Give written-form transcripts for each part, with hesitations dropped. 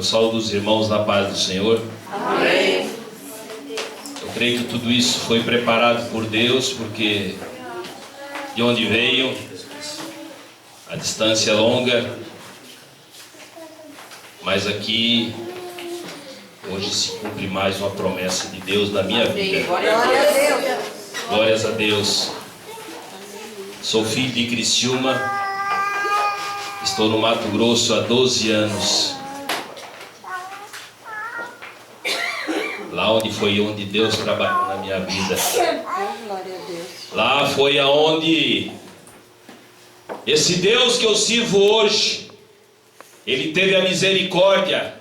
Eu saúdo os irmãos na paz do Senhor. Amém. Eu creio que tudo isso foi preparado por Deus, porque de onde veio, a distância é longa, mas aqui hoje se cumpre mais uma promessa de Deus na minha vida. Glória a Deus. Glórias a Deus. Sou filho de Criciúma, estou no Mato Grosso há 12 anos. Lá onde Deus trabalhou na minha vida. Glória a Deus. Lá foi aonde esse Deus que eu sirvo hoje, Ele teve a misericórdia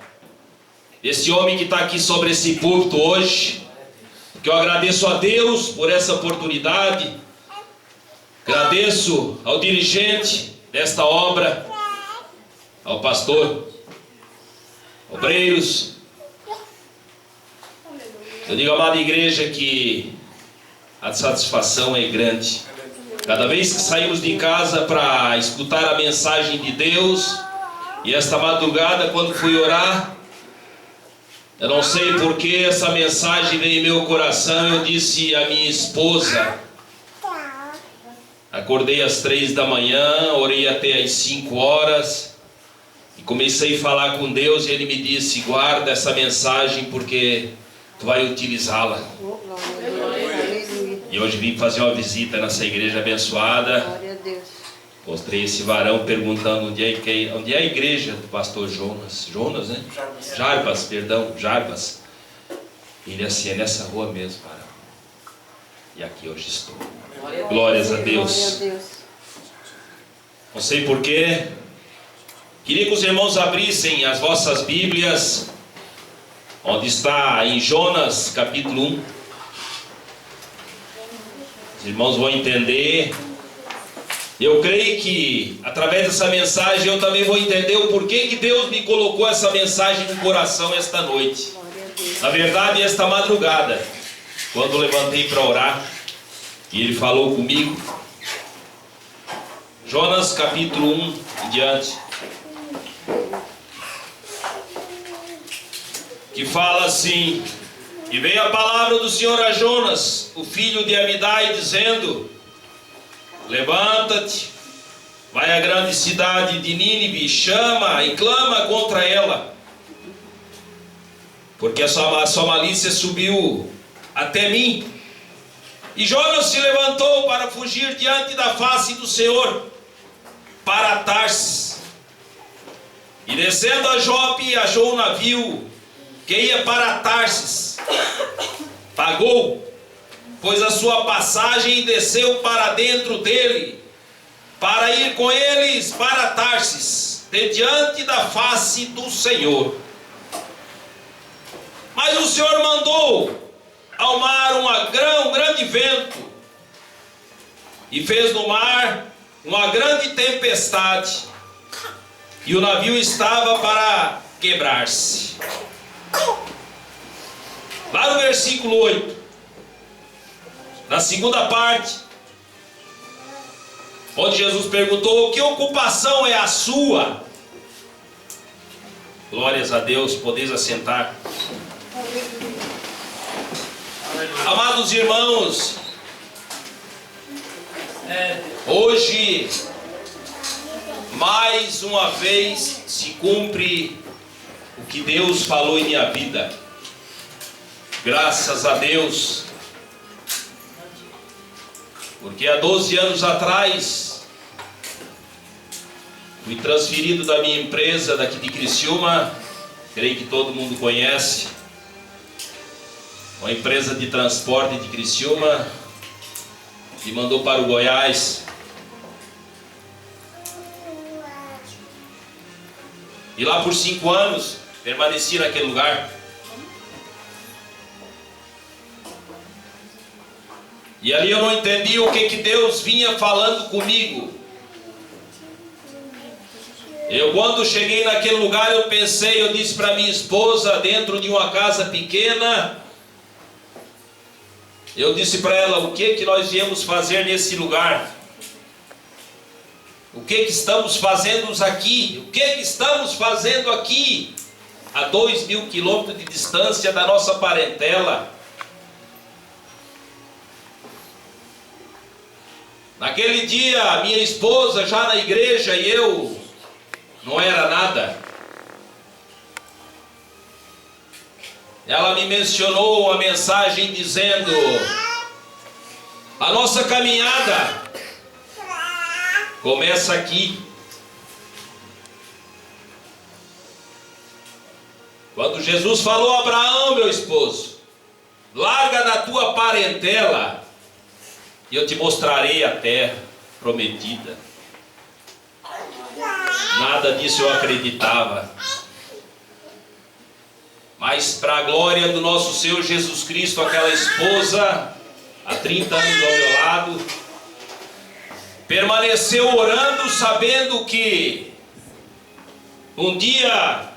desse homem que está aqui sobre esse púlpito hoje. Que eu agradeço a Deus por essa oportunidade. Agradeço ao dirigente desta obra, ao pastor, obreiros. Eu digo, amada igreja, que a satisfação é grande. Cada vez que saímos de casa para escutar a mensagem de Deus, e esta madrugada, quando fui orar, eu não sei porque essa mensagem veio em meu coração. Eu disse à minha esposa, acordei às 3 da manhã, orei até às 5 horas, e comecei a falar com Deus, e Ele me disse, guarda essa mensagem, porque tu vai utilizá-la. E hoje vim fazer uma visita nessa igreja abençoada. Glória a Deus. Mostrei esse varão perguntando onde é a igreja do pastor Jonas. Jonas, né? Jarbas, perdão, Jarbas. Ele assim, é nessa rua mesmo, varão. E aqui hoje estou. Glórias a Deus. Glória a Deus. Não sei porquê. Queria que os irmãos abrissem as vossas Bíblias, onde está em Jonas capítulo 1. Os irmãos vão entender. Eu creio que através dessa mensagem eu também vou entender o porquê que Deus me colocou essa mensagem no coração esta noite. Na verdade, esta madrugada, quando eu levantei para orar, e Ele falou comigo. Jonas capítulo 1 em diante, que fala assim: e veio a palavra do Senhor a Jonas, o filho de Amidai, dizendo: levanta-te, vai à grande cidade de Nínive, chama e clama contra ela, porque a sua malícia subiu até mim. E Jonas se levantou para fugir diante da face do Senhor, para Tarsis. E descendo a Jope, achou um navio que ia para Tarsis. Pagou, pois a sua passagem, e desceu para dentro dele, para ir com eles para Tarsis, de diante da face do Senhor. Mas o Senhor mandou ao mar um grande vento, e fez no mar uma grande tempestade, e o navio estava para quebrar-se. Lá no versículo 8, na segunda parte, onde Jesus perguntou: que ocupação é a sua? Glórias a Deus, podeis assentar. Amados irmãos, hoje, mais uma vez, se cumpre o que Deus falou em minha vida. Graças a Deus. Porque há 12 anos atrás, fui transferido da minha empresa daqui de Criciúma, creio que todo mundo conhece, uma empresa de transporte de Criciúma, me mandou para o Goiás. E lá por 5 anos, permaneci naquele lugar. E ali eu não entendi o que Deus vinha falando comigo. Quando cheguei naquele lugar, eu pensei, eu disse para minha esposa, dentro de uma casa pequena, eu disse para ela: o que nós viemos fazer nesse lugar? O que estamos fazendo aqui? O que estamos fazendo aqui? a 2.000 quilômetros de distância da nossa parentela. Naquele dia, minha esposa já na igreja e eu não era nada. Ela me mencionou uma mensagem dizendo: a nossa caminhada começa aqui. Quando Jesus falou a Abraão, meu esposo, larga da tua parentela e eu te mostrarei a terra prometida. Nada disso eu acreditava. Mas para a glória do nosso Senhor Jesus Cristo, aquela esposa, há 30 anos ao meu lado, permaneceu orando, sabendo que um dia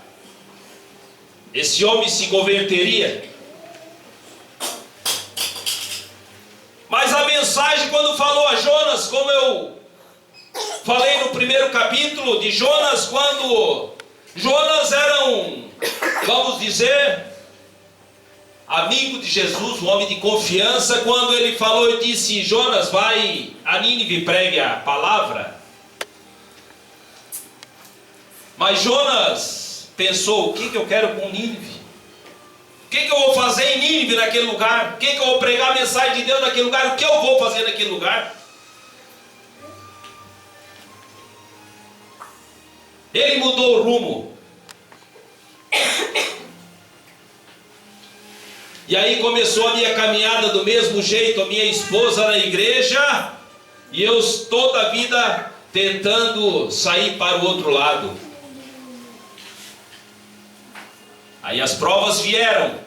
esse homem se converteria. Mas a mensagem, quando falou a Jonas, como eu falei no primeiro capítulo de Jonas, quando Jonas era vamos dizer, amigo de Jesus, um homem de confiança, quando ele falou e disse: Jonas, vai a Nínive e pregue a palavra. Mas Jonas pensou: o que eu quero com Nínive? O que eu vou fazer em Nínive, naquele lugar? O que eu vou pregar a mensagem de Deus naquele lugar? O que eu vou fazer naquele lugar? Ele mudou o rumo. E aí começou a minha caminhada do mesmo jeito, a minha esposa na igreja, e eu toda a vida tentando sair para o outro lado. Aí as provas vieram.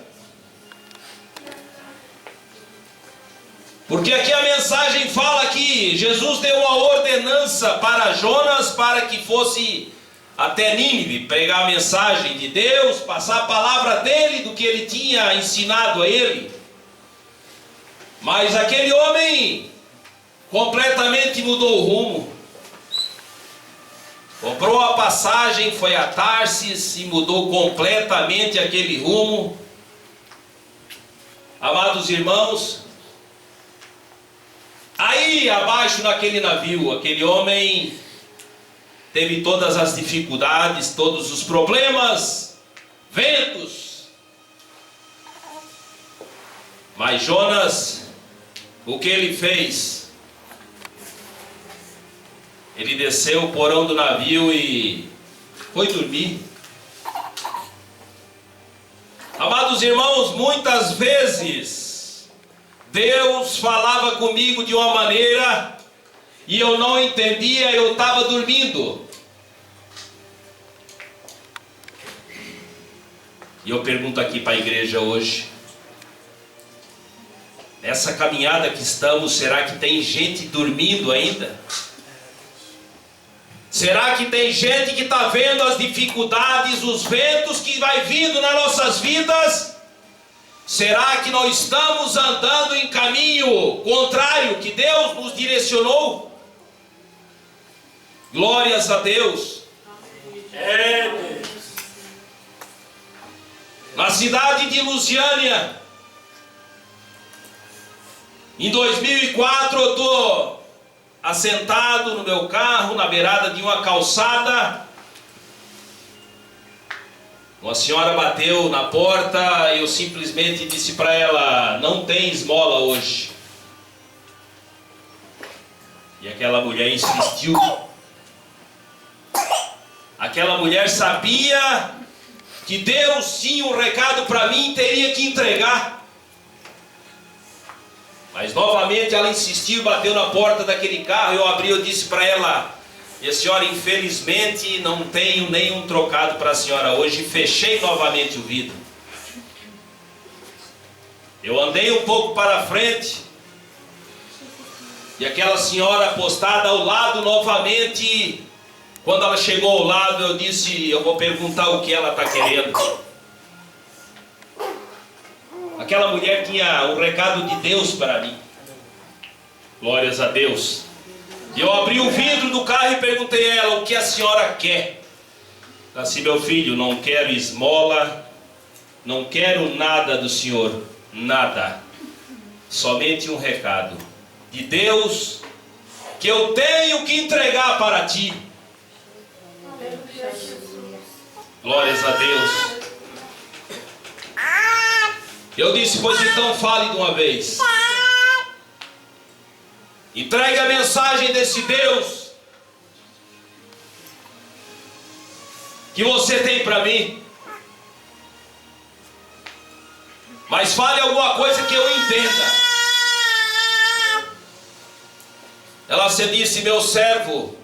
Porque aqui a mensagem fala que Jesus deu uma ordenança para Jonas para que fosse até Nínive, pregar a mensagem de Deus, passar a palavra dele, do que ele tinha ensinado a ele. Mas aquele homem completamente mudou o rumo. Comprou a passagem, foi a Tarsis e mudou completamente aquele rumo. Amados irmãos, aí abaixo naquele navio, aquele homem teve todas as dificuldades, todos os problemas, ventos. Mas Jonas, o que ele fez? Ele desceu o porão do navio e foi dormir. Amados irmãos, muitas vezes Deus falava comigo de uma maneira e eu não entendia, eu estava dormindo. E eu pergunto aqui para a igreja hoje: nessa caminhada que estamos, será que tem gente dormindo ainda? Será que tem gente que está vendo as dificuldades, os ventos que vai vindo nas nossas vidas? Será que nós estamos andando em caminho contrário que Deus nos direcionou? Glórias a Deus. Na cidade de Lusiânia, em 2004, eu estou assentado no meu carro, na beirada de uma calçada. Uma senhora bateu na porta e eu simplesmente disse para ela: não tem esmola hoje. E aquela mulher insistiu. Aquela mulher sabia que Deus tinha um recado para mim e teria que entregar. Mas novamente ela insistiu, bateu na porta daquele carro. Eu abri, eu disse para ela: minha senhora, infelizmente não tenho nenhum trocado para a senhora hoje. E fechei novamente o vidro. Eu andei um pouco para frente e aquela senhora postada ao lado novamente. Quando ela chegou ao lado, eu disse: eu vou perguntar o que ela está querendo. Aquela mulher tinha um recado de Deus para mim. Glórias a Deus. E eu abri o vidro do carro e perguntei a ela: o que a senhora quer? Assim, meu filho, não quero esmola, não quero nada do Senhor, nada. Somente um recado de Deus que eu tenho que entregar para ti. Glórias a Deus. Eu disse, pois então fale de uma vez. Entregue a mensagem desse Deus que você tem para mim. Mas fale alguma coisa que eu entenda. Ela se disse, meu servo,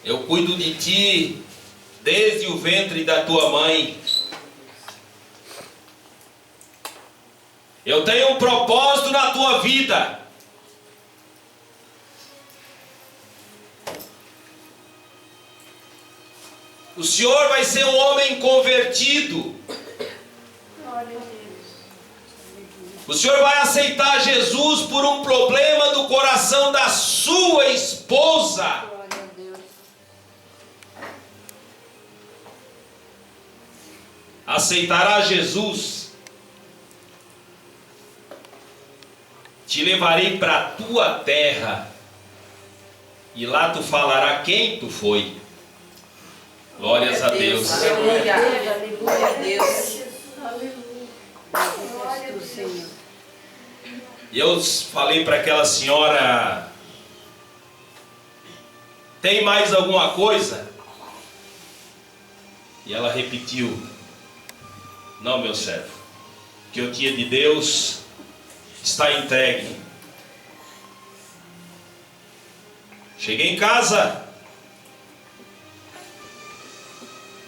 eu cuido de ti desde o ventre da tua mãe. Eu tenho um propósito na tua vida. O Senhor vai ser um homem convertido. O Senhor vai aceitar Jesus por um problema do coração da sua esposa. Glória a Deus. Aceitará Jesus. Te levarei para a tua terra. E lá tu falará quem tu foi. Glórias a Deus. Aleluia. Aleluia a Deus. Glória a Deus, Senhor. E eu falei para aquela senhora, tem mais alguma coisa? E ela repetiu, não, meu servo, o que eu tinha de Deus está entregue. Cheguei em casa,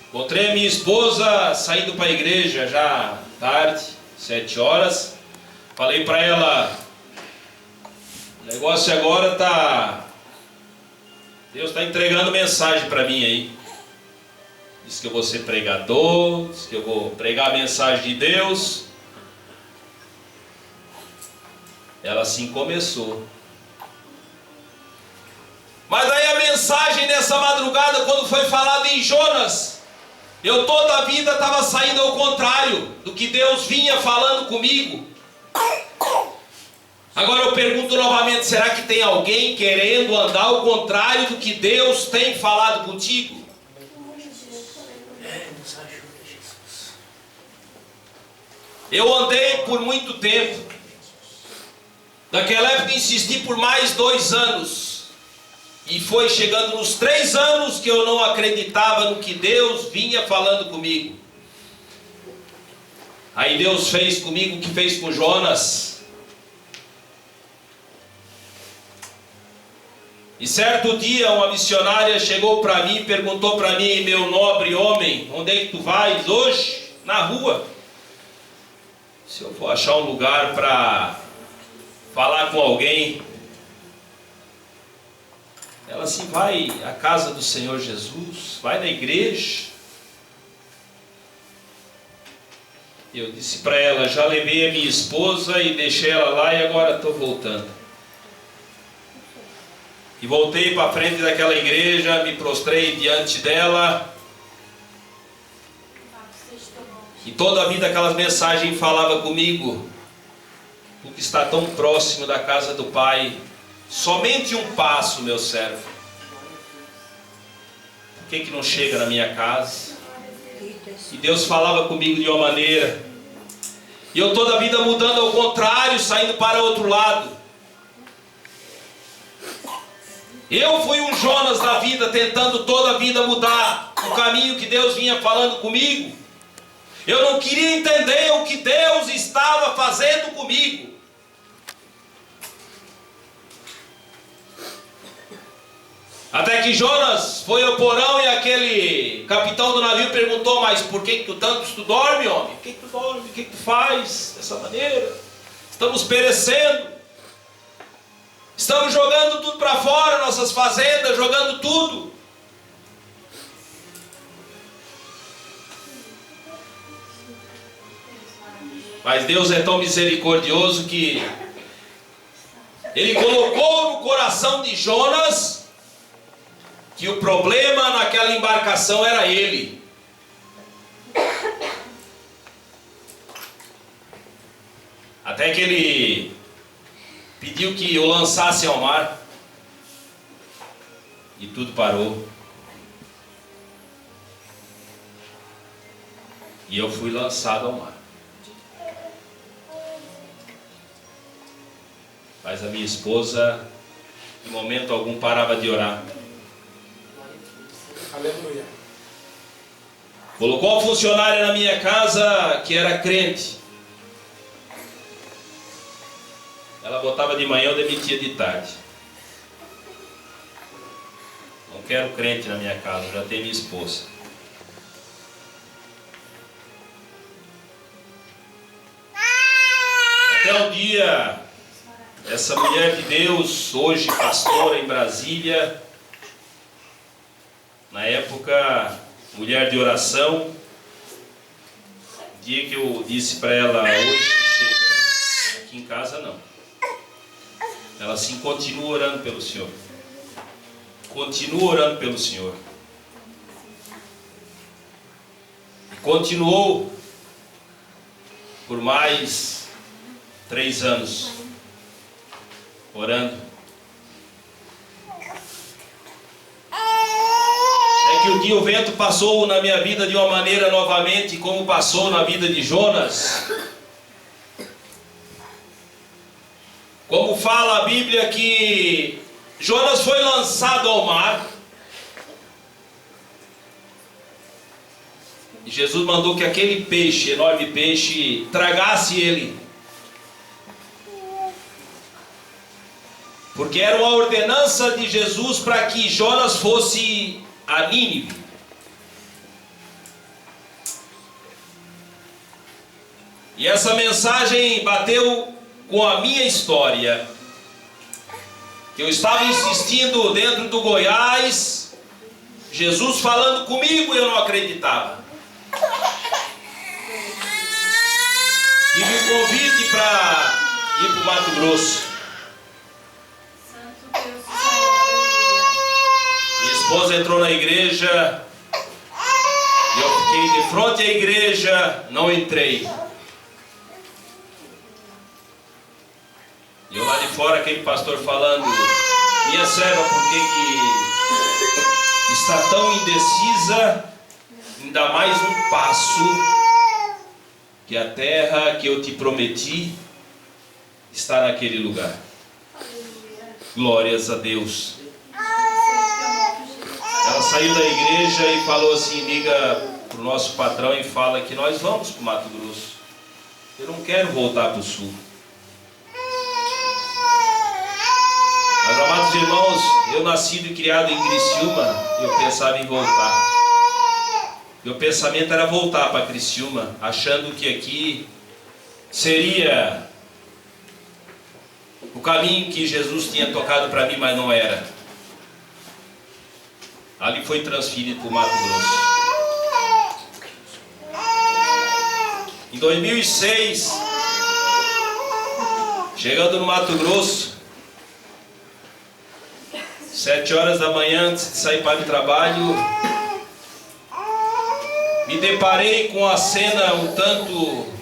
encontrei a minha esposa saindo para a igreja já tarde, 7 horas. Falei para ela, o negócio agora tá, Deus está entregando mensagem para mim aí. Diz que eu vou ser pregador, diz que eu vou pregar a mensagem de Deus. Ela assim começou. Mas aí a mensagem nessa madrugada, quando foi falado em Jonas, eu toda a vida estava saindo ao contrário do que Deus vinha falando comigo. Agora eu pergunto novamente, será que tem alguém querendo andar ao contrário do que Deus tem falado contigo? Eu andei por muito tempo. Naquela época insisti por mais 2 anos. E foi chegando nos 3 anos que eu não acreditava no que Deus vinha falando comigo. Aí Deus fez comigo o que fez com Jonas. E certo dia uma missionária chegou para mim e perguntou para mim, meu nobre homem, onde é que tu vais hoje? Na rua. Se eu for achar um lugar para falar com alguém. Ela assim, vai à casa do Senhor Jesus, vai na igreja. Eu disse para ela, já levei a minha esposa e deixei ela lá e agora estou voltando. E voltei para frente daquela igreja, me prostrei diante dela. E toda a vida aquelas mensagens falavam comigo. O que está tão próximo da casa do Pai, somente um passo, meu servo. Por que não chega na minha casa? E Deus falava comigo de uma maneira. E eu toda a vida mudando ao contrário, saindo para outro lado. Eu fui um Jonas da vida, tentando toda a vida mudar o caminho que Deus vinha falando comigo. Eu não queria entender o que Deus estava fazendo comigo. Até que Jonas foi ao porão e aquele capitão do navio perguntou, mas por que tu tanto tu dorme, homem? Por que tu dorme? O que tu faz dessa maneira? Estamos perecendo. Estamos jogando tudo para fora, nossas fazendas, jogando tudo. Mas Deus é tão misericordioso que Ele colocou no coração de Jonas que o problema naquela embarcação era ele. Até que ele pediu que eu lançasse ao mar. E tudo parou. E eu fui lançado ao mar. Mas a minha esposa, em momento algum, parava de orar. Aleluia. Colocou uma funcionária na minha casa que era crente. Ela botava de manhã, eu demitia de tarde. Não quero crente na minha casa, já tenho minha esposa. Até um dia, essa mulher de Deus, hoje pastora em Brasília, na época, mulher de oração, dia que eu disse para ela, hoje chega, aqui em casa não. Ela assim, continua orando pelo Senhor. Continua orando pelo Senhor. E continuou por mais 3 anos orando. É que um dia o vento passou na minha vida de uma maneira novamente, como passou na vida de Jonas. Como fala a Bíblia que Jonas foi lançado ao mar. E Jesus mandou que aquele peixe, enorme peixe, tragasse ele. Porque era uma ordenança de Jesus para que Jonas fosse a Nínive. E essa mensagem bateu com a minha história. Eu estava insistindo dentro do Goiás, Jesus falando comigo e eu não acreditava. Tive um convite para ir para o Mato Grosso. Minha esposa entrou na igreja e eu fiquei de frente à igreja, não entrei. E eu lá de fora, aquele pastor falando, minha serva, por que está tão indecisa? Ainda mais um passo, que a terra que eu te prometi está naquele lugar. Glórias a Deus. Ela saiu da igreja e falou assim, liga para o nosso patrão e fala que nós vamos para o Mato Grosso. Eu não quero voltar para o sul. Mas, amados irmãos, eu nascido e criado em Criciúma, eu pensava em voltar. Meu pensamento era voltar para Criciúma, achando que aqui seria o caminho que Jesus tinha tocado para mim, mas não era. Ali foi transferido para o Mato Grosso. Em 2006, chegando no Mato Grosso, 7 horas da manhã, antes de sair para o trabalho, me deparei com a cena um tanto...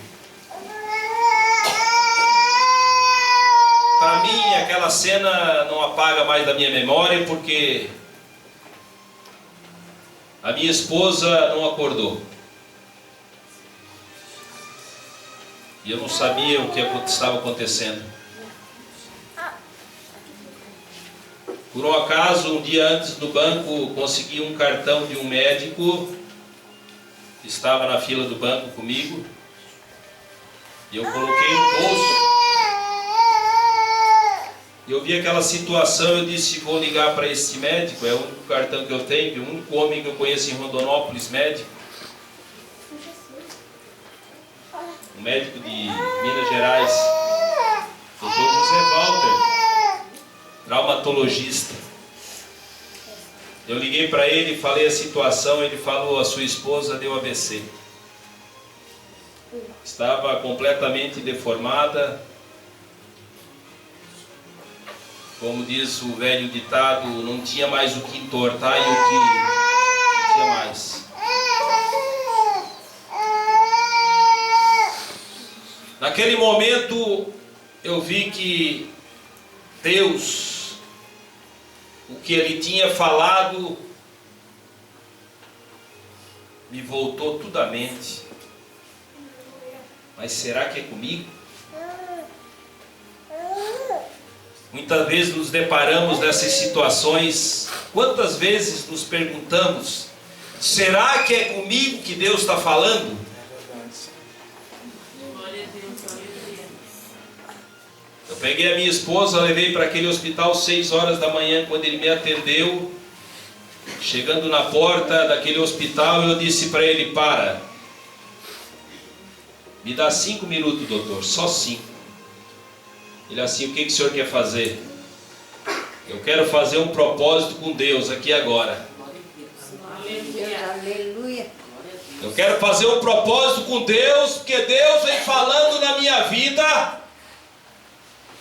Para mim, aquela cena não apaga mais da minha memória, porque a minha esposa não acordou. E eu não sabia o que estava acontecendo. Por um acaso, um dia antes no banco, consegui um cartão de um médico que estava na fila do banco comigo. E eu coloquei no bolso. E eu vi aquela situação, eu disse, vou ligar para esse médico, é o único cartão que eu tenho, o único homem que eu conheço em Rondonópolis, médico. Um médico de Minas Gerais, Dr. José Walter, traumatologista. Eu liguei para ele, falei a situação, ele falou, a sua esposa deu AVC. Estava completamente deformada. Como diz o velho ditado, não tinha mais o que entortar e o que tinha mais. Naquele momento eu vi que Deus, o que Ele tinha falado, me voltou tudo à mente. Mas será que é comigo? Muitas vezes nos deparamos nessas situações. Quantas vezes nos perguntamos: será que é comigo que Deus está falando? Eu peguei a minha esposa, levei para aquele hospital 6 horas da manhã, quando ele me atendeu. Chegando na porta daquele hospital, eu disse para ele: para, me dá 5 minutos, doutor, só 5. Ele assim: o que o senhor quer fazer? Eu quero fazer um propósito com Deus aqui agora. Aleluia. Eu quero fazer um propósito com Deus, porque Deus vem falando na minha vida.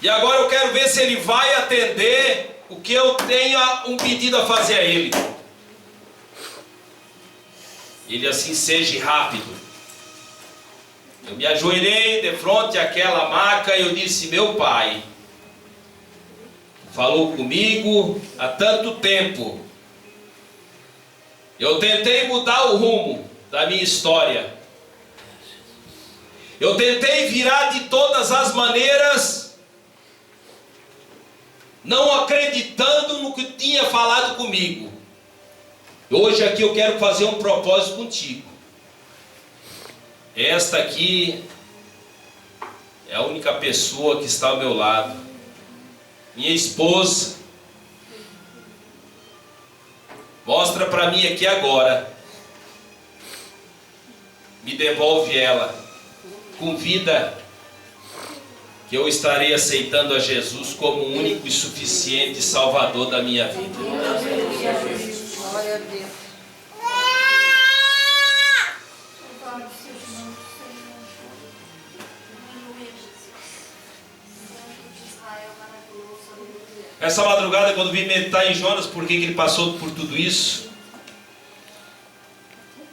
E agora eu quero ver se Ele vai atender o que eu tenho um pedido a fazer a Ele. Ele assim: seja rápido. Eu me ajoelhei de frente àquela maca e eu disse: meu Pai, falou comigo há tanto tempo. Eu tentei mudar o rumo da minha história. Eu tentei virar de todas as maneiras, não acreditando no que tinha falado comigo. Hoje aqui eu quero fazer um propósito contigo. Esta aqui é a única pessoa que está ao meu lado, minha esposa. Mostra para mim aqui agora. Me devolve ela. Convida, que eu estarei aceitando a Jesus como o único e suficiente Salvador da minha vida. Glória a Deus. Essa madrugada, quando vim meditar em Jonas, por que ele passou por tudo isso?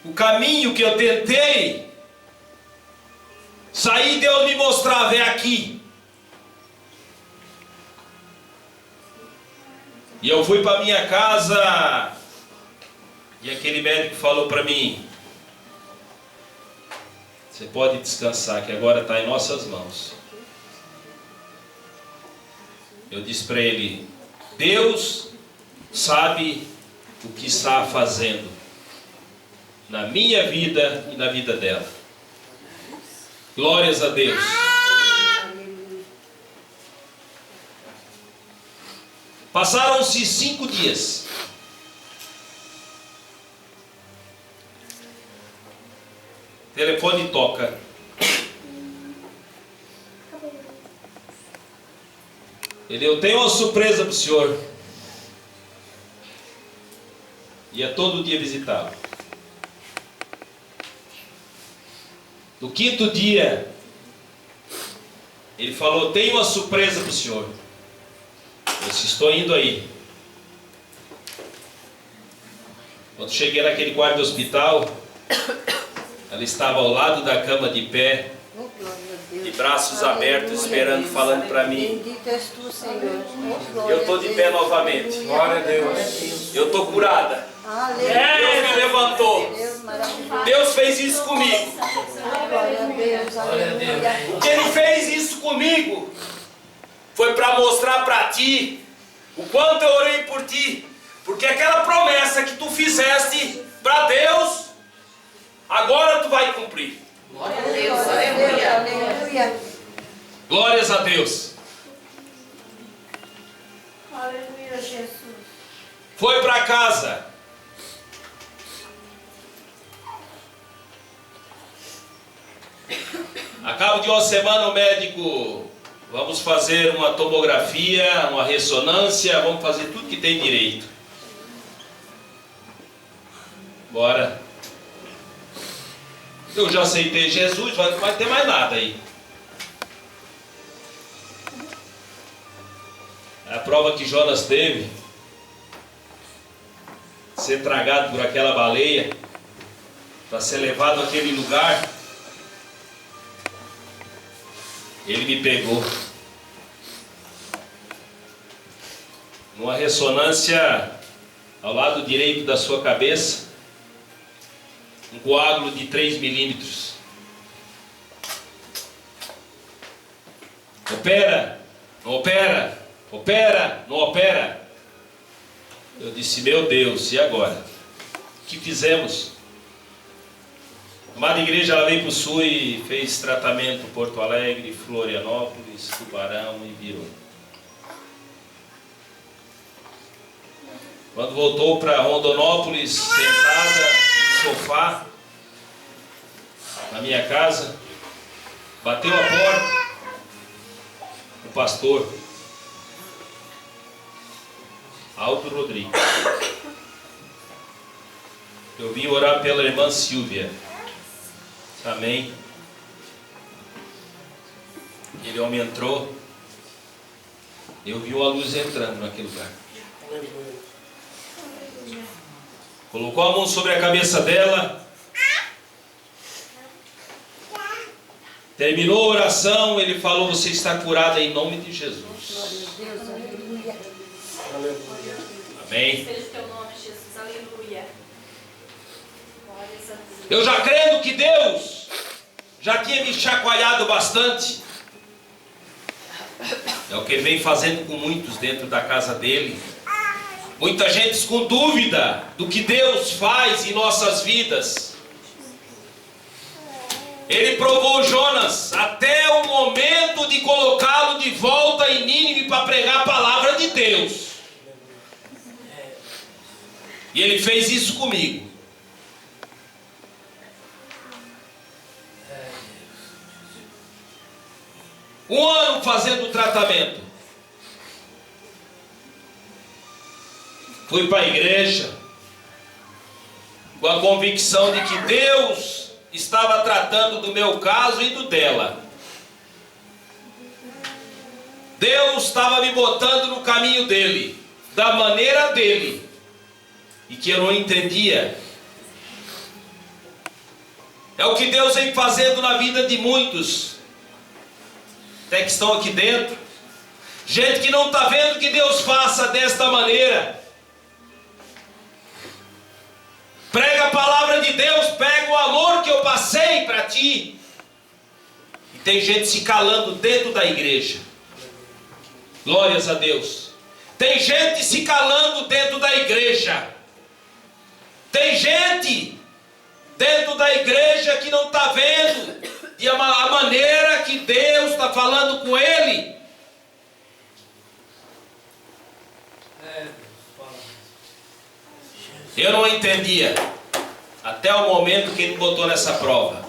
O caminho que eu tentei sair, Deus me mostrava: é aqui. E eu fui para minha casa, e aquele médico falou para mim: você pode descansar, que agora está em nossas mãos. Eu disse para ele: Deus sabe o que está fazendo na minha vida e na vida dela. Glórias a Deus. Passaram-se 5 dias. O telefone toca. Eu tenho uma surpresa para o senhor. Ia todo dia visitá-lo. No 5º dia, ele falou: tenho uma surpresa para o senhor. Eu disse: estou indo aí. Quando cheguei naquele quarto do hospital, ela estava ao lado da cama de pé, de braços abertos, esperando, falando para mim. Bendito és tu, Senhor. Eu estou de pé novamente. Glória a Deus. Eu estou curada. Deus me levantou. Deus fez isso comigo. Glória a Deus. Aleluia. O que Ele fez isso comigo foi para mostrar para ti o quanto eu orei por ti. Porque aquela promessa que tu fizeste para Deus, agora tu vai cumprir. Glória a Deus. Aleluia. Glórias a Deus. Aleluia, Jesus. Foi para casa. A cabo de uma semana o médico: vamos fazer uma tomografia, uma ressonância, vamos fazer tudo que tem direito. Bora. Eu já aceitei Jesus, não vai ter mais nada aí. A prova prova que Jonas teve, ser tragado por aquela baleia, para ser levado àquele lugar, ele me pegou. Numa ressonância ao lado direito da sua cabeça, um coágulo de 3 milímetros. Opera, não opera, opera, não opera. Eu disse, meu Deus, e agora? O que fizemos? A amada igreja, ela veio para o sul e fez tratamento em Porto Alegre, Florianópolis, Tubarão e virou. Quando voltou para Rondonópolis, sentada no sofá, na minha casa, bateu a porta, o pastor Aldo Rodrigues. Eu vim orar pela irmã Silvia. Amém. Ele homem entrou. Eu vi uma luz entrando naquele lugar. Colocou a mão sobre a cabeça dela. Terminou a oração, ele falou, você está curada em nome de Jesus. Glória a Deus, aleluia. Amém. Seja o teu nome, Jesus, aleluia. Glórias a Deus. Eu já creio que Deus já tinha me chacoalhado bastante. É o que ele vem fazendo com muitos dentro da casa dele. Muita gente com dúvida do que Deus faz em nossas vidas. Ele provou Jonas até o momento de colocá-lo de volta em Nínive para pregar a palavra de Deus. E ele fez isso comigo. Um ano fazendo o tratamento. Fui para a igreja com a convicção de que Deus estava tratando do meu caso e do dela. Deus estava me botando no caminho dele, da maneira dele, e que eu não entendia. É o que Deus vem fazendo na vida de muitos, até que estão aqui dentro. Gente que não está vendo que Deus faça desta maneira. Prega a palavra de Deus, pega o amor que eu passei para ti. E tem gente se calando dentro da igreja. Glórias a Deus. Tem gente se calando dentro da igreja. Tem gente dentro da igreja que não está vendo a maneira que Deus está falando com ele. Eu não entendia, até o momento que ele me botou nessa prova.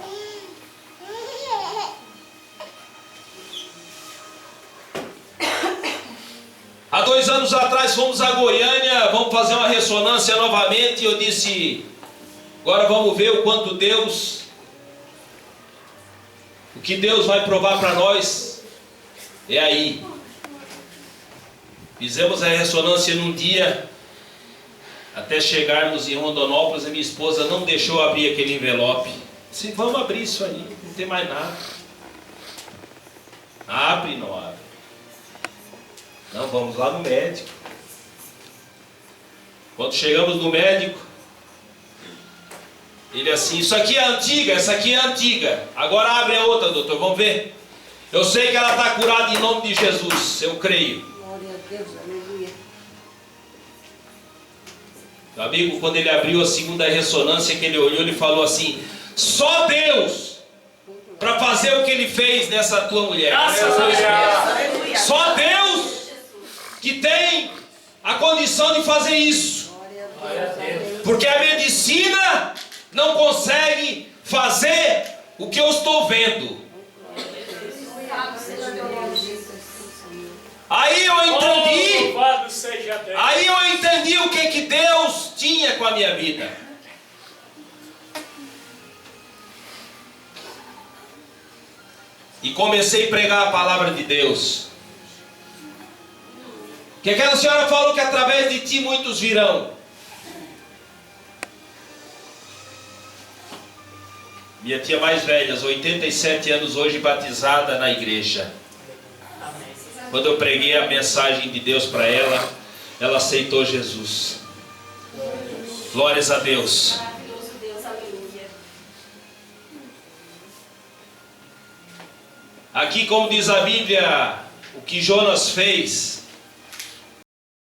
Há 2 anos atrás fomos a Goiânia, vamos fazer uma ressonância novamente, e eu disse, agora vamos ver o quanto Deus, o que Deus vai provar para nós, é aí. Fizemos a ressonância num dia, até chegarmos em Rondonópolis, a minha esposa não deixou abrir aquele envelope. Disse, vamos abrir isso aí, não tem mais nada. Abre, não abre. Não, vamos lá no médico. Quando chegamos no médico, ele assim, isso aqui é antiga, essa aqui é antiga. Agora abre a outra, doutor, vamos ver. Eu sei que ela está curada em nome de Jesus, eu creio. Glória a Deus, aleluia. Meu amigo, quando ele abriu a segunda ressonância, que ele olhou, ele falou assim, só Deus para fazer o que ele fez nessa tua mulher. Aleluia. Só Deus que tem a condição de fazer isso. Glória a Deus. Porque a medicina não consegue fazer o que eu estou vendo. Aí eu entendi. Aí eu entendi o que Deus tinha com a minha vida. E comecei a pregar a palavra de Deus. Que aquela senhora falou que através de ti muitos virão. Minha tia mais velha, 87 anos hoje, batizada na igreja. Quando eu preguei a mensagem de Deus para ela, ela aceitou Jesus. Glórias a Deus. Maravilhoso Deus, aleluia. Aqui, como diz a Bíblia, o que Jonas fez